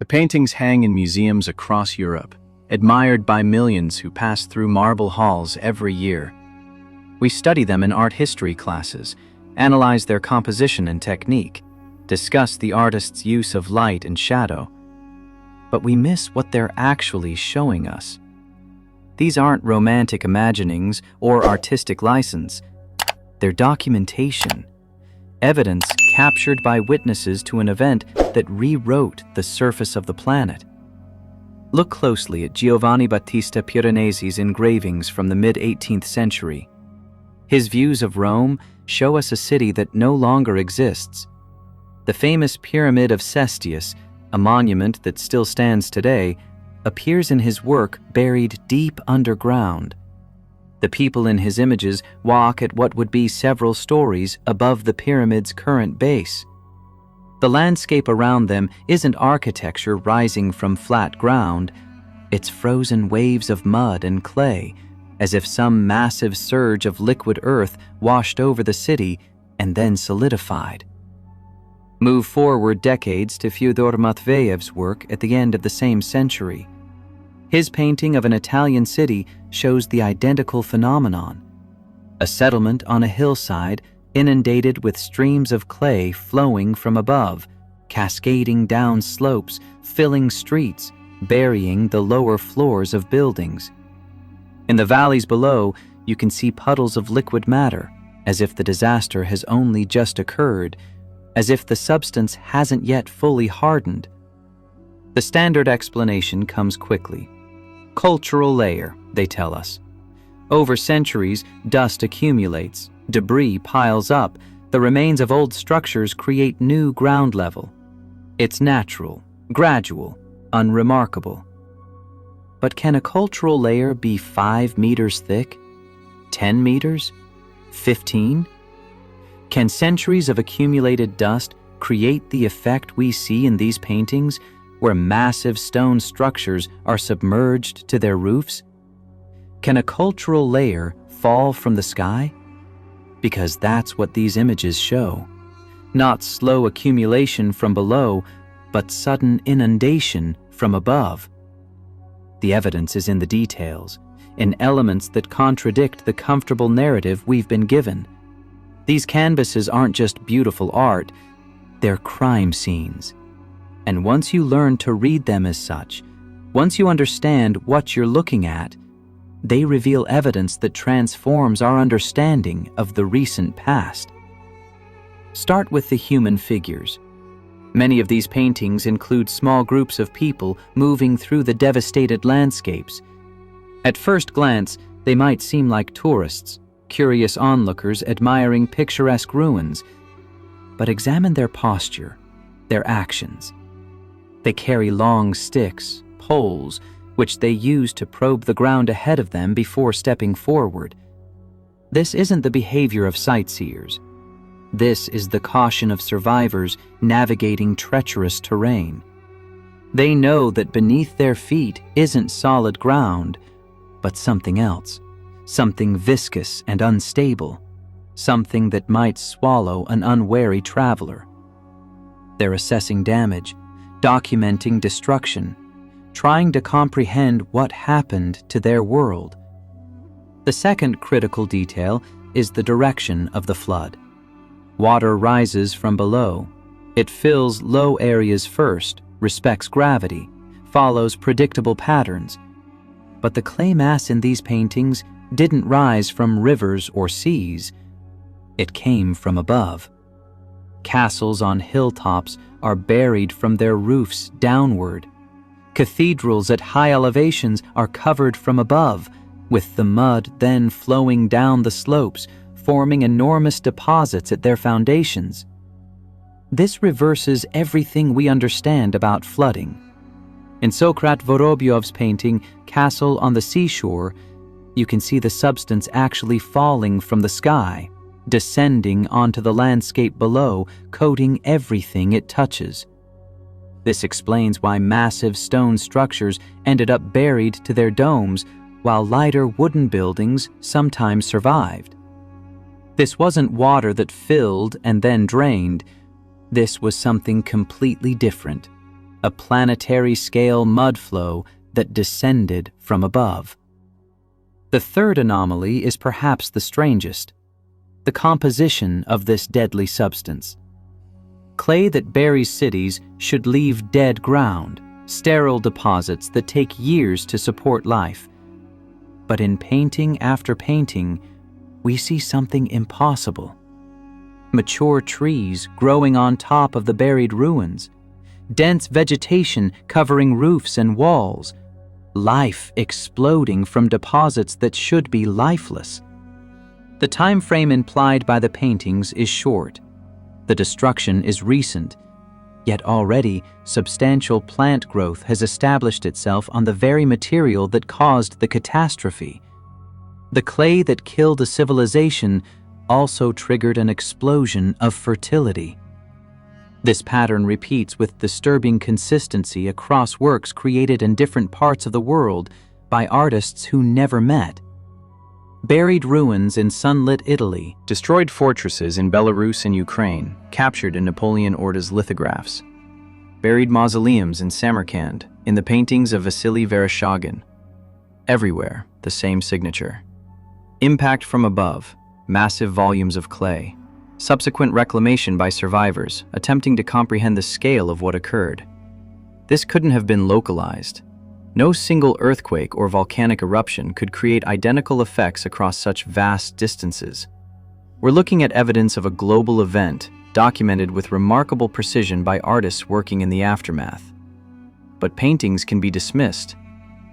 The paintings hang in museums across Europe, admired by millions who pass through marble halls every year. We study them in art history classes, analyze their composition and technique, discuss the artist's use of light and shadow. But we miss what they're actually showing us. These aren't romantic imaginings or artistic license. They're documentation, evidence captured by witnesses to an event that rewrote the surface of the planet. Look closely at Giovanni Battista Piranesi's engravings from the mid-18th century. His views of Rome show us a city that no longer exists. The famous Pyramid of Cestius, a monument that still stands today, appears in his work buried deep underground. The people in his images walk at what would be several stories above the pyramid's current base. The landscape around them isn't architecture rising from flat ground, it's frozen waves of mud and clay, as if some massive surge of liquid earth washed over the city and then solidified. Move forward decades to Fyodor Matveyev's work at the end of the same century. His painting of an Italian city shows the identical phenomenon. A settlement on a hillside inundated with streams of clay flowing from above, cascading down slopes, filling streets, burying the lower floors of buildings. In the valleys below, you can see puddles of liquid matter, as if the disaster has only just occurred, as if the substance hasn't yet fully hardened. The standard explanation comes quickly. Cultural layer, they tell us. Over centuries, dust accumulates, debris piles up, the remains of old structures create new ground level. It's natural, gradual, unremarkable. But can a cultural layer be 5 meters thick? 10 meters? 15? Can centuries of accumulated dust create the effect we see in these paintings, where massive stone structures are submerged to their roofs? Can a cultural layer fall from the sky? Because that's what these images show. Not slow accumulation from below, but sudden inundation from above. The evidence is in the details, in elements that contradict the comfortable narrative we've been given. These canvases aren't just beautiful art, they're crime scenes. And once you learn to read them as such, once you understand what you're looking at, they reveal evidence that transforms our understanding of the recent past. Start with the human figures. Many of these paintings include small groups of people moving through the devastated landscapes. At first glance, they might seem like tourists, curious onlookers admiring picturesque ruins. But examine their posture, their actions. They carry long sticks, poles, which they use to probe the ground ahead of them before stepping forward. This isn't the behavior of sightseers. This is the caution of survivors navigating treacherous terrain. They know that beneath their feet isn't solid ground, but something else, something viscous and unstable, something that might swallow an unwary traveler. They're assessing damage, documenting destruction, trying to comprehend what happened to their world. The second critical detail is the direction of the flood. Water rises from below. It fills low areas first, respects gravity, follows predictable patterns. But the clay mass in these paintings didn't rise from rivers or seas. It came from above. Castles on hilltops are buried from their roofs downward. Cathedrals at high elevations are covered from above, with the mud then flowing down the slopes, forming enormous deposits at their foundations. This reverses everything we understand about flooding. In Sokrat Vorobyov's painting, Castle on the Seashore, you can see the substance actually falling from the sky, descending onto the landscape below, coating everything it touches. This explains why massive stone structures ended up buried to their domes, while lighter wooden buildings sometimes survived. This wasn't water that filled and then drained. This was something completely different. a planetary-scale mud flow that descended from above. The third anomaly is perhaps the strangest: the composition of this deadly substance. Clay that buries cities should leave dead ground, sterile deposits that take years to support life. But in painting after painting, we see something impossible. Mature trees growing on top of the buried ruins, dense vegetation covering roofs and walls, life exploding from deposits that should be lifeless. The time frame implied by the paintings is short. The destruction is recent, yet already substantial plant growth has established itself on the very material that caused the catastrophe. The clay that killed a civilization also triggered an explosion of fertility. This pattern repeats with disturbing consistency across works created in different parts of the world by artists who never met. Buried ruins in sunlit Italy, destroyed fortresses in Belarus and Ukraine, captured in Napoleon Orta's lithographs. Buried mausoleums in Samarkand, in the paintings of Vasily Vereshchagin. Everywhere, the same signature. Impact from above, massive volumes of clay. Subsequent reclamation by survivors, attempting to comprehend the scale of what occurred. This couldn't have been localized. No single earthquake or volcanic eruption could create identical effects across such vast distances. We're looking at evidence of a global event, documented with remarkable precision by artists working in the aftermath. But paintings can be dismissed.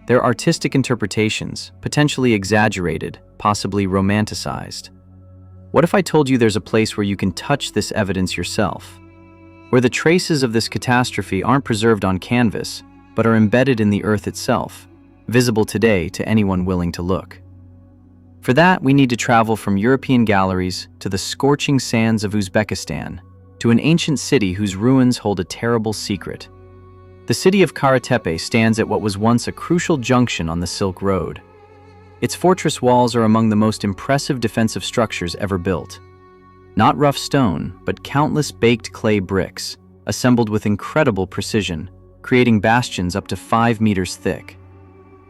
They're artistic interpretations, potentially exaggerated, possibly romanticized. What if I told you there's a place where you can touch this evidence yourself? Where the traces of this catastrophe aren't preserved on canvas, but are embedded in the earth itself, visible today to anyone willing to look. For that, we need to travel from European galleries to the scorching sands of Uzbekistan, to an ancient city whose ruins hold a terrible secret. The city of Karatepe stands at what was once a crucial junction on the Silk Road. Its fortress walls are among the most impressive defensive structures ever built. Not rough stone, but countless baked clay bricks, assembled with incredible precision, creating bastions up to 5 meters thick.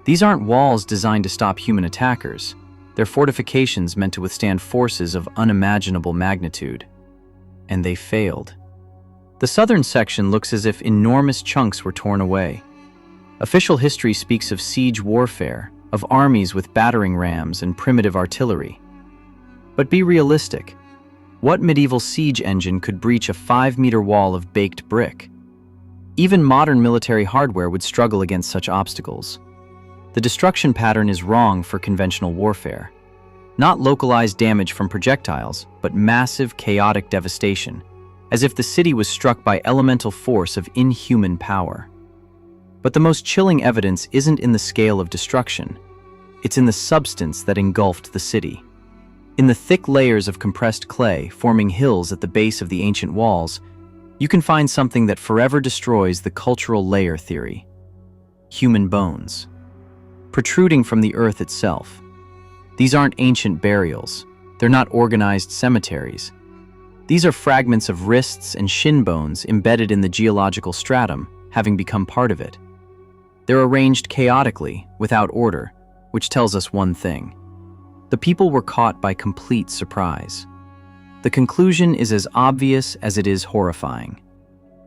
These aren't walls designed to stop human attackers. They're fortifications meant to withstand forces of unimaginable magnitude. And they failed. The southern section looks as if enormous chunks were torn away. Official history speaks of siege warfare, of armies with battering rams and primitive artillery. But be realistic. What medieval siege engine could breach a 5-meter wall of baked brick? Even modern military hardware would struggle against such obstacles. The destruction pattern is wrong for conventional warfare. Not localized damage from projectiles, but massive, chaotic devastation, as if the city was struck by elemental force of inhuman power. But the most chilling evidence isn't in the scale of destruction. It's in the substance that engulfed the city. In the thick layers of compressed clay forming hills at the base of the ancient walls, you can find something that forever destroys the cultural layer theory. Human bones. Protruding from the earth itself. These aren't ancient burials. They're not organized cemeteries. These are fragments of wrists and shin bones embedded in the geological stratum, having become part of it. They're arranged chaotically, without order, which tells us one thing. The people were caught by complete surprise. The conclusion is as obvious as it is horrifying.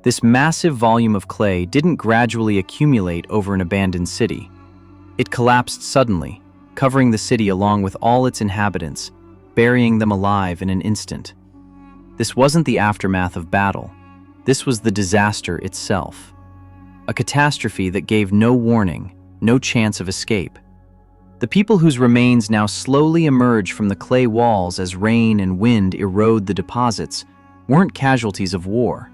This massive volume of clay didn't gradually accumulate over an abandoned city. It collapsed suddenly, covering the city along with all its inhabitants, burying them alive in an instant. This wasn't the aftermath of battle. This was the disaster itself. A catastrophe that gave no warning, no chance of escape. The people whose remains now slowly emerge from the clay walls as rain and wind erode the deposits weren't casualties of war.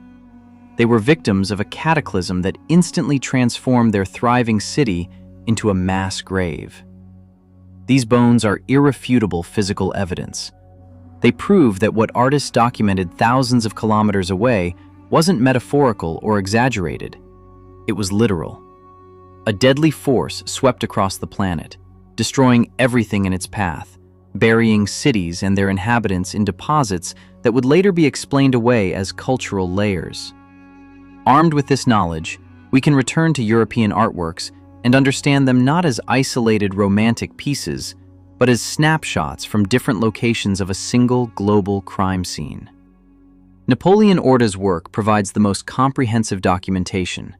They were victims of a cataclysm that instantly transformed their thriving city into a mass grave. These bones are irrefutable physical evidence. They prove that what artists documented thousands of kilometers away wasn't metaphorical or exaggerated. It was literal. A deadly force swept across the planet, destroying everything in its path, burying cities and their inhabitants in deposits that would later be explained away as cultural layers. Armed with this knowledge, We can return to European artworks and understand them not as isolated romantic pieces, but as snapshots from different locations of a single global crime scene. Napoleon Orta's work provides the most comprehensive documentation.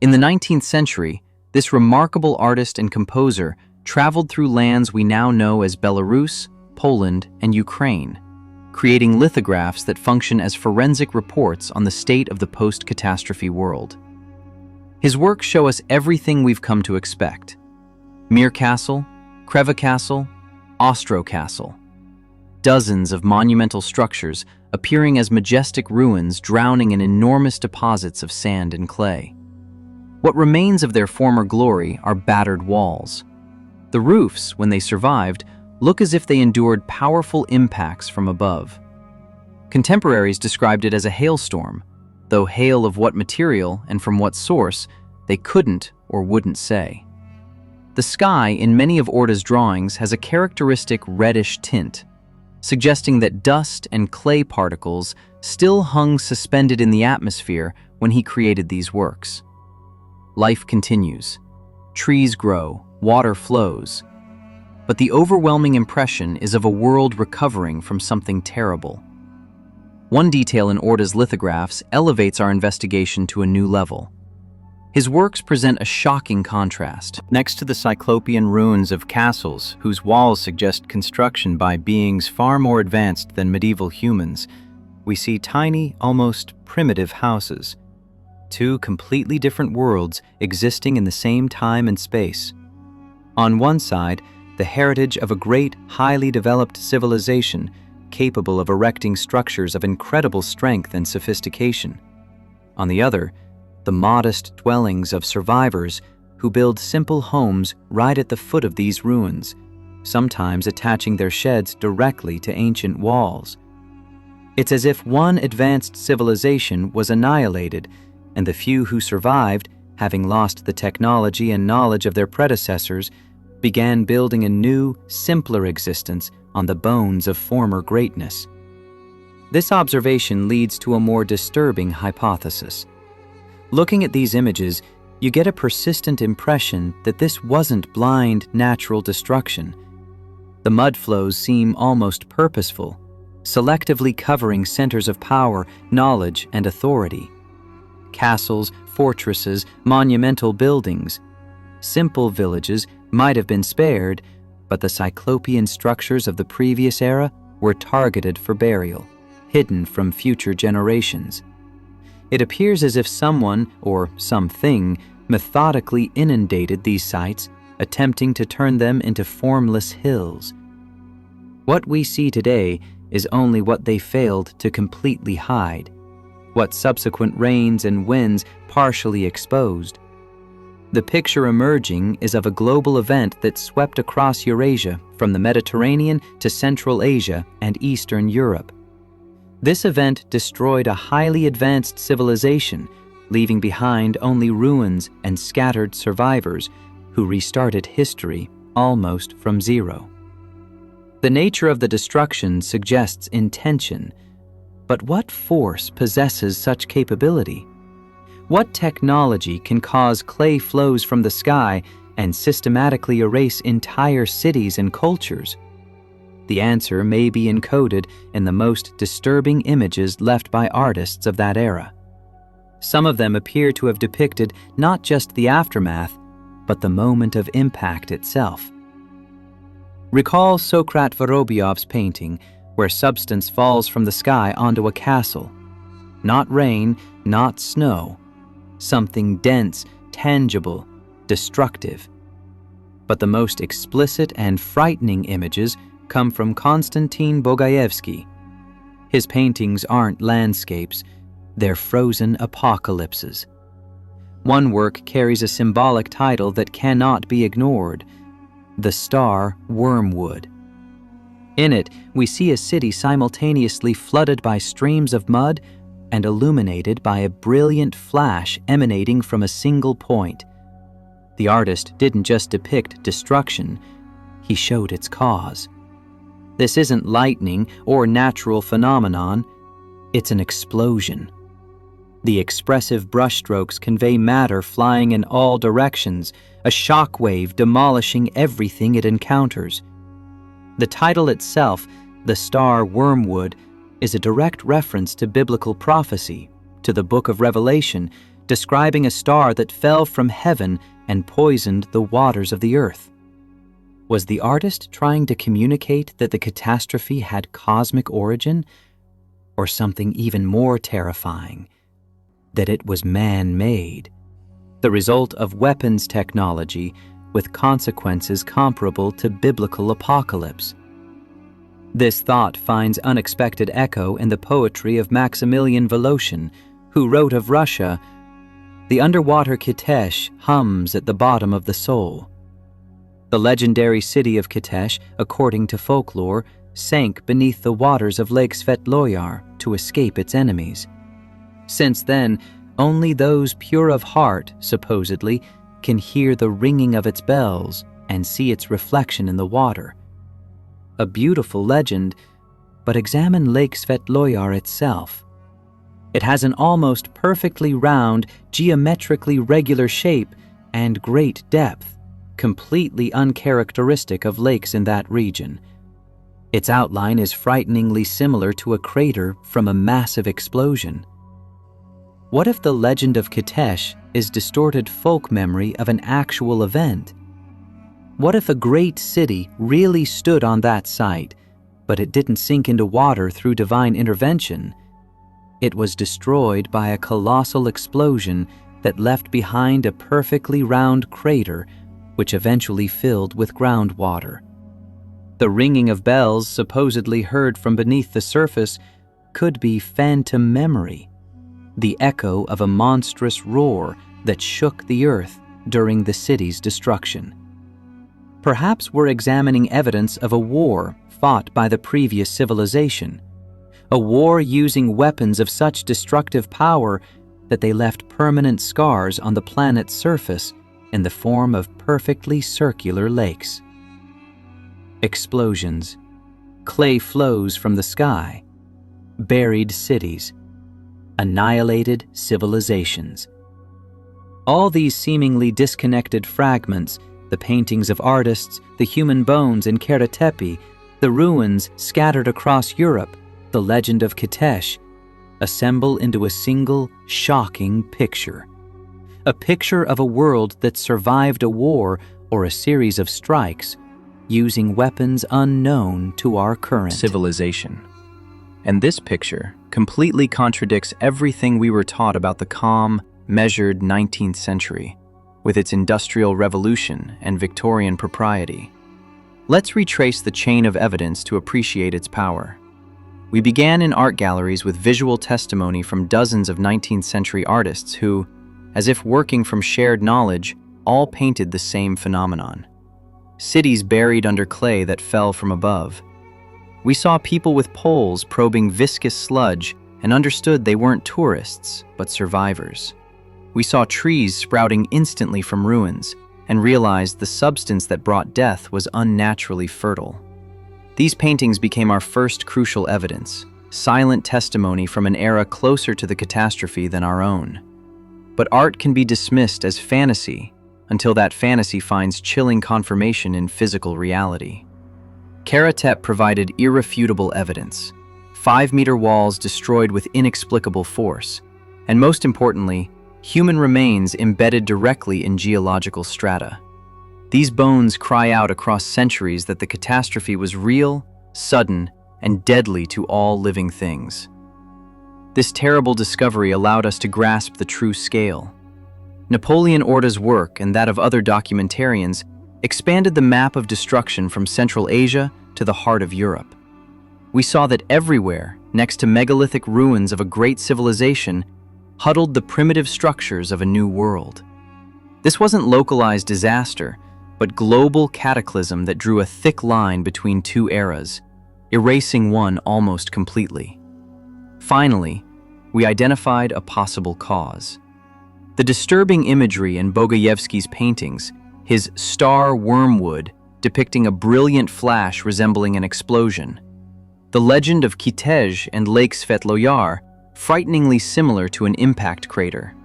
In the 19th century, this remarkable artist and composer traveled through lands we now know as Belarus, Poland, and Ukraine, creating lithographs that function as forensic reports on the state of the post-catastrophe world. His works show us everything we've come to expect: Mir Castle, Kreva Castle, Ostro Castle. Dozens of monumental structures appearing as majestic ruins drowning in enormous deposits of sand and clay. What remains of their former glory are battered walls. The roofs, when they survived, look as if they endured powerful impacts from above. Contemporaries described it as a hailstorm, though hail of what material and from what source, they couldn't or wouldn't say. The sky in many of Orta's drawings has a characteristic reddish tint, suggesting that dust and clay particles still hung suspended in the atmosphere when he created these works. Life continues. Trees grow, water flows. But the overwhelming impression is of a world recovering from something terrible. One detail in Orta's lithographs elevates our investigation to a new level. His works present a shocking contrast. Next to the cyclopean ruins of castles, whose walls suggest construction by beings far more advanced than medieval humans, we see tiny, almost primitive houses. Two completely different worlds existing in the same time and space. On one side, the heritage of a great, highly developed civilization capable of erecting structures of incredible strength and sophistication. On the other, the modest dwellings of survivors who build simple homes right at the foot of these ruins, sometimes attaching their sheds directly to ancient walls. It's as if one advanced civilization was annihilated, and the few who survived, having lost the technology and knowledge of their predecessors, began building a new, simpler existence on the bones of former greatness. This observation leads to a more disturbing hypothesis. Looking at these images, you get a persistent impression that this wasn't blind, natural destruction. The mud flows seem almost purposeful, selectively covering centers of power, knowledge, and authority. Castles, fortresses, monumental buildings. Simple villages might have been spared, but the cyclopean structures of the previous era were targeted for burial, hidden from future generations. It appears as if someone, or something, methodically inundated these sites, attempting to turn them into formless hills. What we see today is only what they failed to completely hide, what subsequent rains and winds partially exposed. The picture emerging is of a global event that swept across Eurasia, from the Mediterranean to Central Asia and Eastern Europe. This event destroyed a highly advanced civilization, leaving behind only ruins and scattered survivors who restarted history almost from zero. The nature of the destruction suggests intention, but what force possesses such capability? What technology can cause clay flows from the sky and systematically erase entire cities and cultures? The answer may be encoded in the most disturbing images left by artists of that era. Some of them appear to have depicted not just the aftermath, but the moment of impact itself. Recall Sokrat Vorobyov's painting, where substance falls from the sky onto a castle. Not rain, not snow. Something dense, tangible, destructive. But the most explicit and frightening images come from Konstantin Bogaevsky. His paintings aren't landscapes, they're frozen apocalypses. One work carries a symbolic title that cannot be ignored: The Star Wormwood. In it, we see a city simultaneously flooded by streams of mud and illuminated by a brilliant flash emanating from a single point. The artist didn't just depict destruction, he showed its cause. This isn't lightning or natural phenomenon, it's an explosion. The expressive brushstrokes convey matter flying in all directions, a shockwave demolishing everything it encounters. The title itself, The Star Wormwood, is a direct reference to biblical prophecy, to the book of Revelation, describing a star that fell from heaven and poisoned the waters of the earth. Was the artist trying to communicate that the catastrophe had cosmic origin, or something even more terrifying, that it was man-made, the result of weapons technology with consequences comparable to biblical apocalypse? This thought finds unexpected echo in the poetry of Maximilian Voloshin, who wrote of Russia, "The underwater Kitesh hums at the bottom of the soul." The legendary city of Kitesh, according to folklore, sank beneath the waters of Lake Svetloyar to escape its enemies. Since then, only those pure of heart, supposedly, can hear the ringing of its bells and see its reflection in the water. A beautiful legend, but examine Lake Svetloyar itself. It has an almost perfectly round, geometrically regular shape and great depth, completely uncharacteristic of lakes in that region. Its outline is frighteningly similar to a crater from a massive explosion. What if the legend of Kitesh is distorted folk memory of an actual event? What if a great city really stood on that site, but it didn't sink into water through divine intervention? It was destroyed by a colossal explosion that left behind a perfectly round crater, which eventually filled with groundwater. The ringing of bells supposedly heard from beneath the surface could be phantom memory, the echo of a monstrous roar that shook the earth during the city's destruction. Perhaps we're examining evidence of a war fought by the previous civilization, a war using weapons of such destructive power that they left permanent scars on the planet's surface in the form of perfectly circular lakes. Explosions, clay flows from the sky, buried cities, annihilated civilizations. All these seemingly disconnected fragments, the paintings of artists, the human bones in Kara Tepe, the ruins scattered across Europe, the legend of Kitesh, assemble into a single, shocking picture. A picture of a world that survived a war or a series of strikes, using weapons unknown to our current civilization. And this picture completely contradicts everything we were taught about the calm, measured 19th century, with its industrial revolution and Victorian propriety. Let's retrace the chain of evidence to appreciate its power. We began in art galleries with visual testimony from dozens of 19th century artists who, as if working from shared knowledge, all painted the same phenomenon. Cities buried under clay that fell from above. We saw people with poles probing viscous sludge and understood they weren't tourists, but survivors. We saw trees sprouting instantly from ruins and realized the substance that brought death was unnaturally fertile. These paintings became our first crucial evidence, silent testimony from an era closer to the catastrophe than our own. But art can be dismissed as fantasy until that fantasy finds chilling confirmation in physical reality. Kara Tepe provided irrefutable evidence, 5-meter walls destroyed with inexplicable force, and most importantly, human remains embedded directly in geological strata. These bones cry out across centuries that the catastrophe was real, sudden, and deadly to all living things. This terrible discovery allowed us to grasp the true scale. Napoleon Orta's work and that of other documentarians expanded the map of destruction from Central Asia to the heart of Europe. We saw that everywhere, next to megalithic ruins of a great civilization, huddled the primitive structures of a new world. This wasn't localized disaster, but global cataclysm that drew a thick line between two eras, erasing one almost completely. Finally, we identified a possible cause. The disturbing imagery in Bogojevsky's paintings, his star wormwood depicting a brilliant flash resembling an explosion, the legend of Kitej and Lake Svetloyar, frighteningly similar to an impact crater.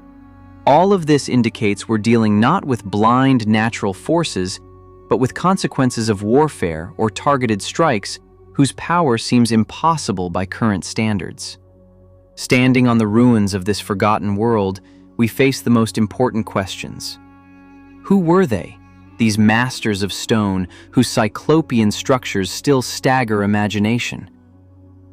All of this indicates we're dealing not with blind natural forces, but with consequences of warfare or targeted strikes whose power seems impossible by current standards. Standing on the ruins of this forgotten world, we face the most important questions. Who were they, these masters of stone whose cyclopean structures still stagger imagination?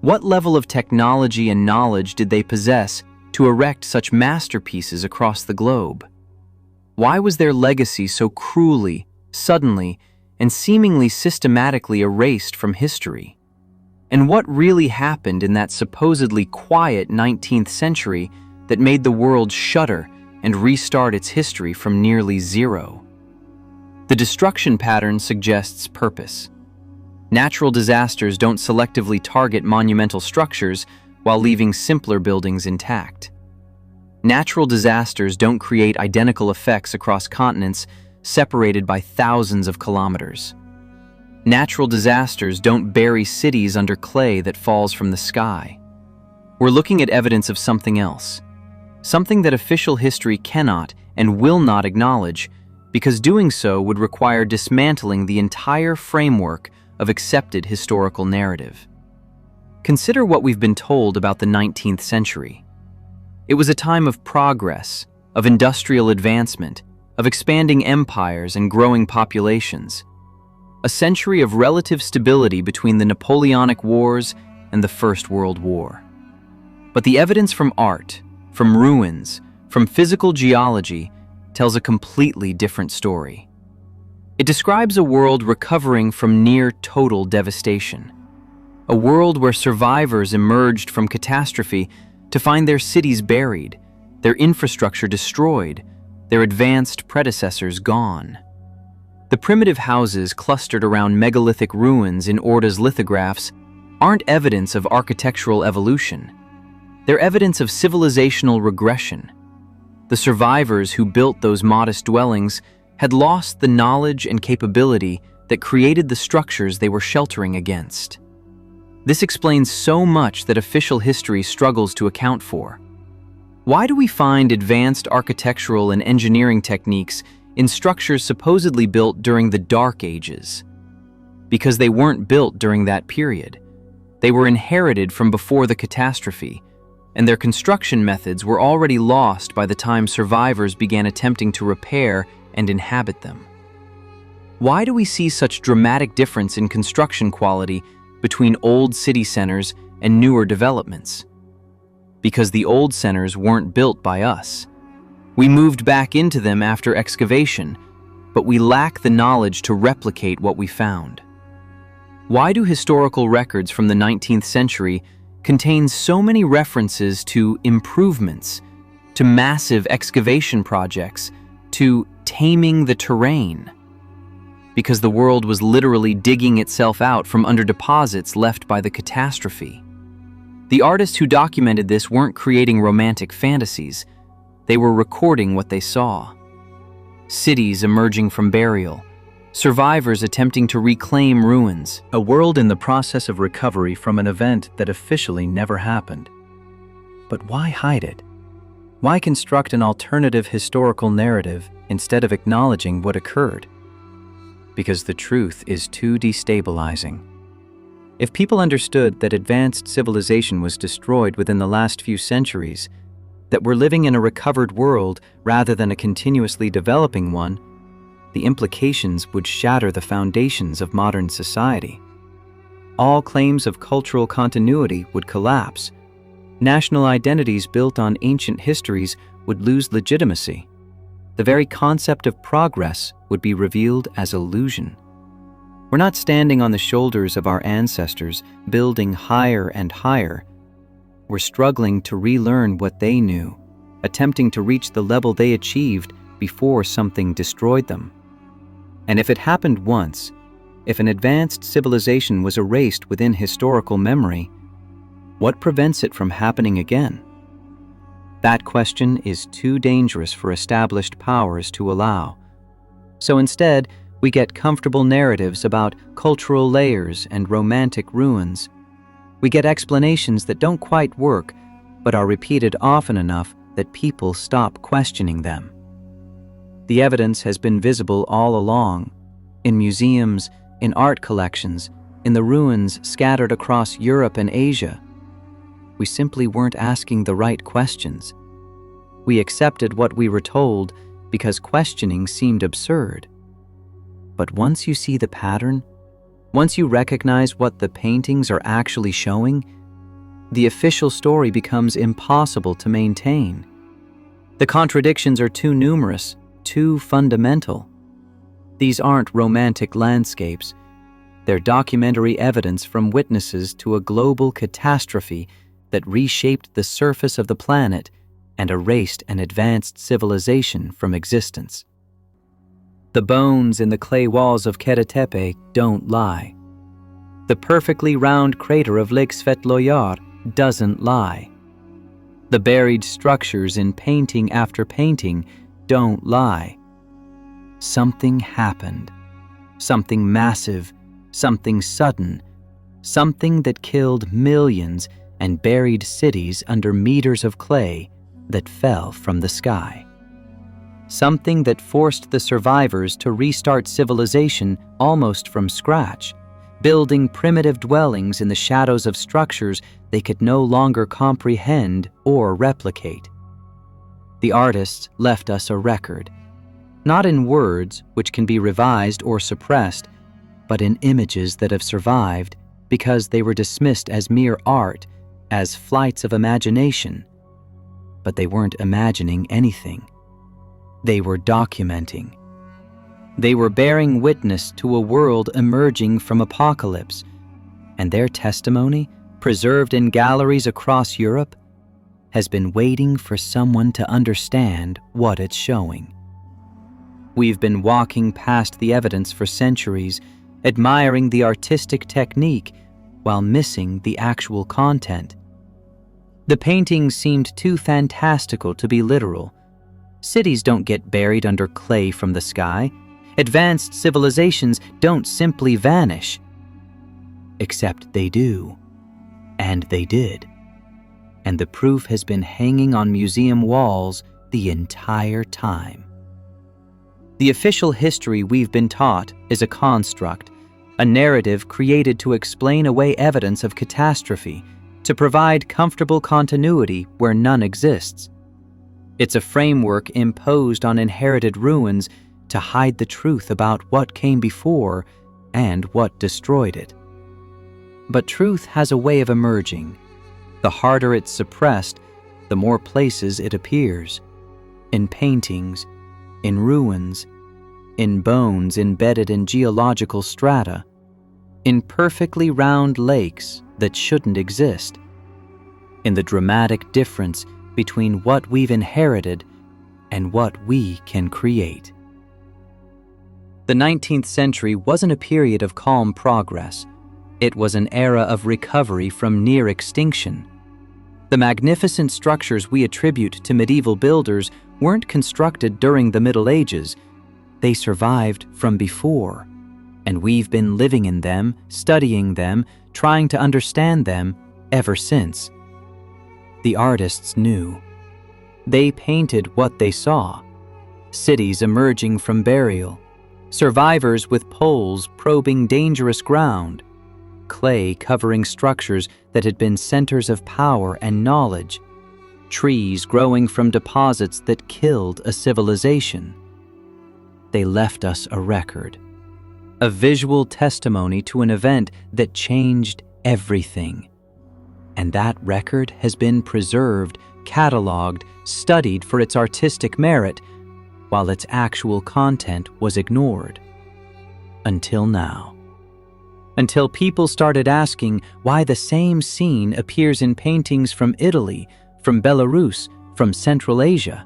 What level of technology and knowledge did they possess to erect such masterpieces across the globe? Why was their legacy so cruelly, suddenly, and seemingly systematically erased from history? And what really happened in that supposedly quiet 19th century that made the world shudder and restart its history from nearly zero? The destruction pattern suggests purpose. Natural disasters don't selectively target monumental structures while leaving simpler buildings intact. Natural disasters don't create identical effects across continents separated by thousands of kilometers. Natural disasters don't bury cities under clay that falls from the sky. We're looking at evidence of something else, something that official history cannot and will not acknowledge, because doing so would require dismantling the entire framework of accepted historical narrative. Consider what we've been told about the 19th century. It was a time of progress, of industrial advancement, of expanding empires and growing populations. A century of relative stability between the Napoleonic Wars and the First World War. But the evidence from art, from ruins, from physical geology tells a completely different story. It describes a world recovering from near total devastation. A world where survivors emerged from catastrophe to find their cities buried, their infrastructure destroyed, their advanced predecessors gone. The primitive houses clustered around megalithic ruins in Orda's lithographs aren't evidence of architectural evolution. They're evidence of civilizational regression. The survivors who built those modest dwellings had lost the knowledge and capability that created the structures they were sheltering against. This explains so much that official history struggles to account for. Why do we find advanced architectural and engineering techniques in structures supposedly built during the Dark Ages? Because they weren't built during that period. They were inherited from before the catastrophe, and their construction methods were already lost by the time survivors began attempting to repair and inhabit them. Why do we see such dramatic difference in construction quality between old city centers and newer developments? Because the old centers weren't built by us. We moved back into them after excavation, but we lack the knowledge to replicate what we found. Why do historical records from the 19th century contain so many references to improvements, to massive excavation projects, to taming the terrain? Because the world was literally digging itself out from under deposits left by the catastrophe. The artists who documented this weren't creating romantic fantasies. They were recording what they saw. Cities emerging from burial, survivors attempting to reclaim ruins. A world in the process of recovery from an event that officially never happened. But why hide it? Why construct an alternative historical narrative instead of acknowledging what occurred? Because the truth is too destabilizing. If people understood that advanced civilization was destroyed within the last few centuries, that we're living in a recovered world rather than a continuously developing one, the implications would shatter the foundations of modern society. All claims of cultural continuity would collapse. National identities built on ancient histories would lose legitimacy. The very concept of progress would be revealed as illusion. We're not standing on the shoulders of our ancestors, building higher and higher. We're struggling to relearn what they knew, attempting to reach the level they achieved before something destroyed them. And if it happened once, if an advanced civilization was erased within historical memory, what prevents it from happening again? That question is too dangerous for established powers to allow. So instead, we get comfortable narratives about cultural layers and romantic ruins. We get explanations that don't quite work, but are repeated often enough that people stop questioning them. The evidence has been visible all along, in museums, in art collections, in the ruins scattered across Europe and Asia. We simply weren't asking the right questions. We accepted what we were told because questioning seemed absurd. But once you see the pattern, once you recognize what the paintings are actually showing, the official story becomes impossible to maintain. The contradictions are too numerous, too fundamental. These aren't romantic landscapes. They're documentary evidence from witnesses to a global catastrophe that reshaped the surface of the planet and erased an advanced civilization from existence. The bones in the clay walls of Karatepe don't lie. The perfectly round crater of Lake Svetloyar doesn't lie. The buried structures in painting after painting don't lie. Something happened. Something massive, something sudden, something that killed millions and buried cities under meters of clay that fell from the sky. Something that forced the survivors to restart civilization almost from scratch, building primitive dwellings in the shadows of structures they could no longer comprehend or replicate. The artists left us a record, not in words which can be revised or suppressed, but in images that have survived because they were dismissed as mere art, as flights of imagination. But they weren't imagining anything. They were documenting. They were bearing witness to a world emerging from apocalypse, and their testimony, preserved in galleries across Europe, has been waiting for someone to understand what it's showing. We've been walking past the evidence for centuries, admiring the artistic technique while missing the actual content. The paintings seemed too fantastical to be literal. Cities don't get buried under clay from the sky. Advanced civilizations don't simply vanish. Except they do. And they did. And the proof has been hanging on museum walls the entire time. The official history we've been taught is a construct, a narrative created to explain away evidence of catastrophe, to provide comfortable continuity where none exists. It's a framework imposed on inherited ruins to hide the truth about what came before and what destroyed it. But truth has a way of emerging. The harder it's suppressed, the more places it appears. In paintings, in ruins, in bones embedded in geological strata, in perfectly round lakes that shouldn't exist, in the dramatic difference between what we've inherited and what we can create. The 19th century wasn't a period of calm progress. It was an era of recovery from near extinction. The magnificent structures we attribute to medieval builders weren't constructed during the Middle Ages. They survived from before, and we've been living in them, studying them, trying to understand them ever since. The artists knew. They painted what they saw: cities emerging from burial, survivors with poles probing dangerous ground, clay covering structures that had been centers of power and knowledge, trees growing from deposits that killed a civilization. They left us a record, a visual testimony to an event that changed everything. And that record has been preserved, cataloged, studied for its artistic merit, while its actual content was ignored. Until now. Until people started asking why the same scene appears in paintings from Italy, from Belarus, from Central Asia.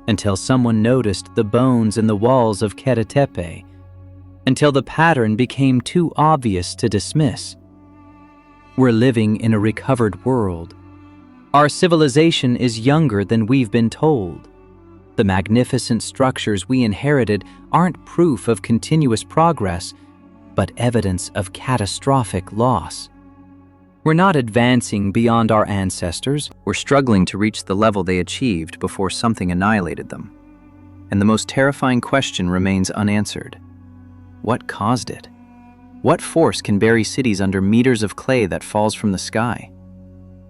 Until someone noticed the bones in the walls of Karatepe. Until the pattern became too obvious to dismiss. We're living in a recovered world. Our civilization is younger than we've been told. The magnificent structures we inherited aren't proof of continuous progress, but evidence of catastrophic loss. We're not advancing beyond our ancestors. We're struggling to reach the level they achieved before something annihilated them. And the most terrifying question remains unanswered. What caused it? What force can bury cities under meters of clay that falls from the sky?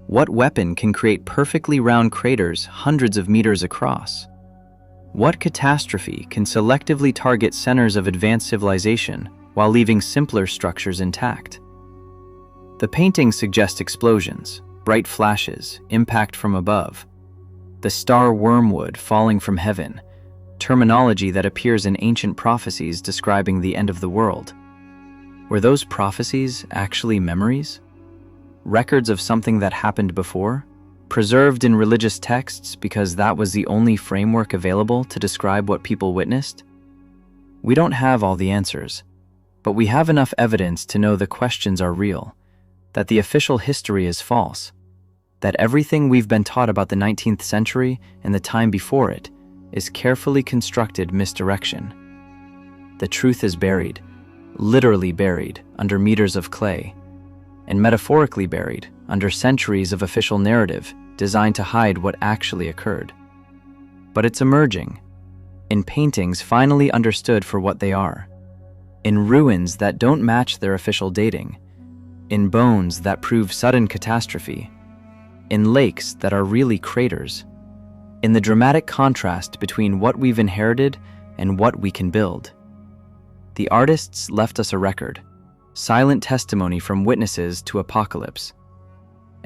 What weapon can create perfectly round craters hundreds of meters across? What catastrophe can selectively target centers of advanced civilization while leaving simpler structures intact? The paintings suggest explosions, bright flashes, impact from above, the star wormwood falling from heaven, terminology that appears in ancient prophecies describing the end of the world. Were those prophecies actually memories? Records of something that happened before? Preserved in religious texts because that was the only framework available to describe what people witnessed? We don't have all the answers, but we have enough evidence to know the questions are real, that the official history is false, that everything we've been taught about the 19th century and the time before it is carefully constructed misdirection. The truth is buried, literally buried under meters of clay, and metaphorically buried under centuries of official narrative designed to hide what actually occurred. But it's emerging, in paintings finally understood for what they are, in ruins that don't match their official dating, in bones that prove sudden catastrophe, in lakes that are really craters, in the dramatic contrast between what we've inherited and what we can build. The artists left us a record, silent testimony from witnesses to apocalypse.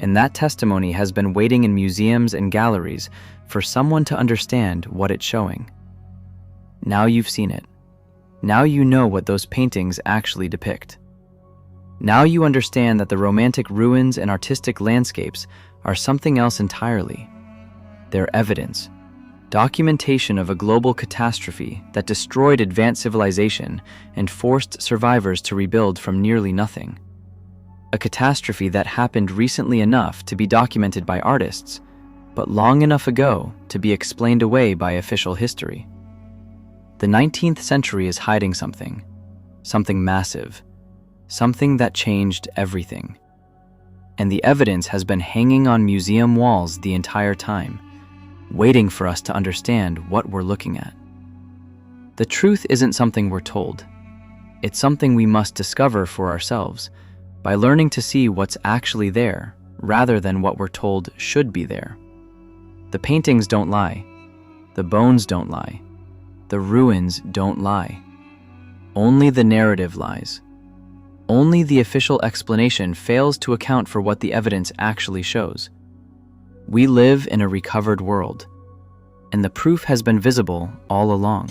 And that testimony has been waiting in museums and galleries for someone to understand what it's showing. Now you've seen it. Now you know what those paintings actually depict. Now you understand that the romantic ruins and artistic landscapes are something else entirely. They're evidence, documentation of a global catastrophe that destroyed advanced civilization and forced survivors to rebuild from nearly nothing. A catastrophe that happened recently enough to be documented by artists, but long enough ago to be explained away by official history. The 19th century is hiding something massive, something that changed everything. And the evidence has been hanging on museum walls the entire time, waiting for us to understand what we're looking at. The truth isn't something we're told. It's something we must discover for ourselves by learning to see what's actually there rather than what we're told should be there. The paintings don't lie. The bones don't lie. The ruins don't lie. Only the narrative lies. Only the official explanation fails to account for what the evidence actually shows. We live in a recovered world, and the proof has been visible all along.